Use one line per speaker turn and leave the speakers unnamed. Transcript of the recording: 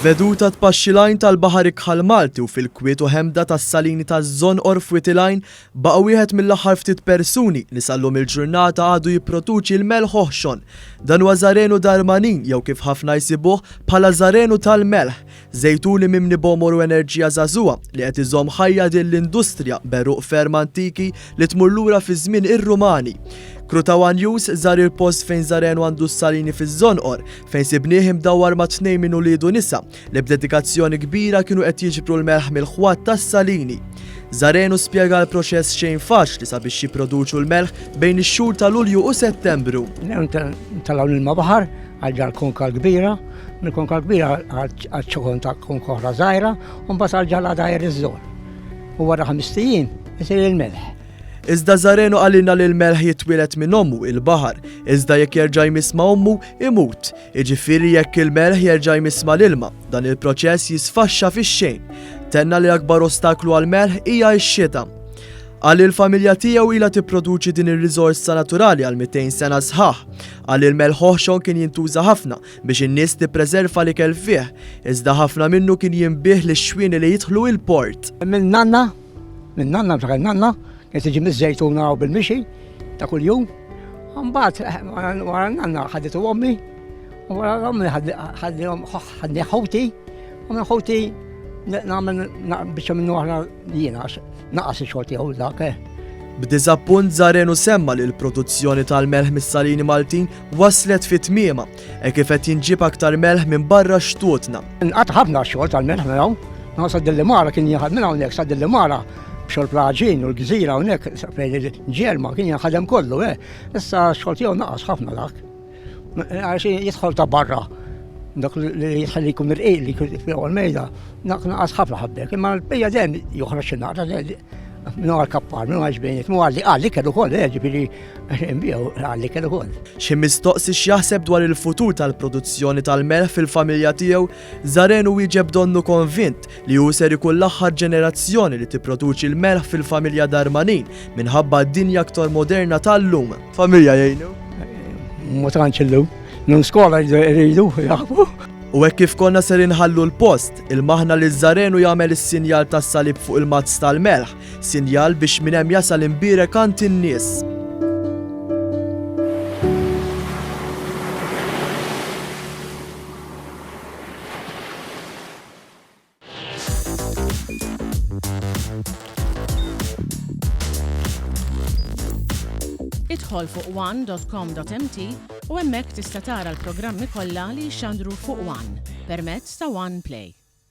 Veduta tpaxxilajn tal-baħar ikħal Malti u fil-kwiet u ħemda tas-Salini taż-Żonqor f'Witilajn baqa' wieħed mill-aħħar ftit persuni li sallum il-ġurnata għadu jipproduċi l-melħ oħxon. Dan huwa Żarenu Darmanin jew kif ħafna jsibuh bħala Żarenu tal-Melħ, Żejtuni mimli b'omor u enerġija żagħżugħa li qed iżomm ħajja din l-industrija beruq ferm antiki li tmur lura fi żmien ir-Rumani. Krutawan News żar il-post fejn Żarenu għandu s-Salini fiż-Żonqor fejn sibnieh imdawwar ma' tnejn minn uliedu nisa li b'dedikazzjoni kbira kienu qed jiġbru l-melħ mill-ħwat tas-Salini. Żarenu spjega l-proċess xejn faċli sabiex jipproduċu l-melħ bejn ix-xhur ta' Lulju u Settembru.
Ntalgħu l-ilma baħar għal konka l-kbira, mill-konka l-kbira għal ċokon ta' konka oħra żgħira u mbagħad għal ġalla dajr iż-żon. U wara 5 ijiem isir il-melħ.
Iżda Żarenu għalilna li l-melħ jitwilet minn ommu il-baħar, iżda jekk jerġa' jmisma' ommu imut. Jiġifieri jekk il-melħ jerġa' jmisma' l-ilma, dan il-proċess jisfaxxa fix-xejn. Tenna li l-akbar ostaklu għall-melħ hija x-xita. Għal il-familja tiegħu ilha tipproduċi din ir-riżorsa naturali għal 200 sena sħaħ. Għal il-melħ oħxon kien jintuża ħafna biex in-nies tippreserva l-ikel fih, iżda ħafna minnu kien jinbih lix-xwieni li jidħlu il-port.
Minn nanna qed tiġi miż-żejtuna u bil-mixi ta' kuljum. Mbagħad wara nanna ħaditu ommi, u wara ommi ħadni ħowti, u minn ħowti nagħmel biex minnu aħna jiena naqas ix-xogħol tiegħu dak.
B'diżappunt Żarenu semma li l-produzzjoni tal-melħ mis-Salini Maltin waslet fit-tmiema kif qed jinġib aktar melħ minn barra xtutna.
Inqata' ħafna x-xogħol tal-melħ minn hawn, naħseb Dillimara kien jieħad minn hawnhekk sa Dillimara b'xogħol plaġin u l-gżira hawnhekk fejn ġelma kien jaħdem kollu, issa x-xogħol tiegħu naqas ħafna dak. Għax jidħol ta' barra, dak li jidħol jkun irqiq li jkun il-mejda, dak naqas ħafna ħabbek, imma l-bejja dejjem joħroġ in-naqra minnu għal-kappar, minnu għal-ġbejniet, mu għalli kellu koll, ġibiri mbijaw għalli kellu koll.
Xi mistoqsi x'jaħseb dwar il-futur tal-produzzjoni tal-melħ fil-familja tiegħu, Żarenu wieġeb donnu konvint li hu ser ikun l-aħħar ġenerazzjoni li tipproduċi l-melħ fil-familja Darmanin minħabba d-dinja aktar moderna tal-lum. Familja jgħinu?
Ma tantx illum, l-iskola jridu jaħbu.
U hekk kif konna ser inħallu l-post, il-maħna li Żarenu jagħmel is-sinjal tas-salib fuq il-mazz tal-melħ, sinjal biex minn hemm jasal imbierek għand in-nies.
Idħol fuq one.com.mt u hemmhekk tista' tara l-programmi kollha li jxandru fuq One permezz ta' One Play.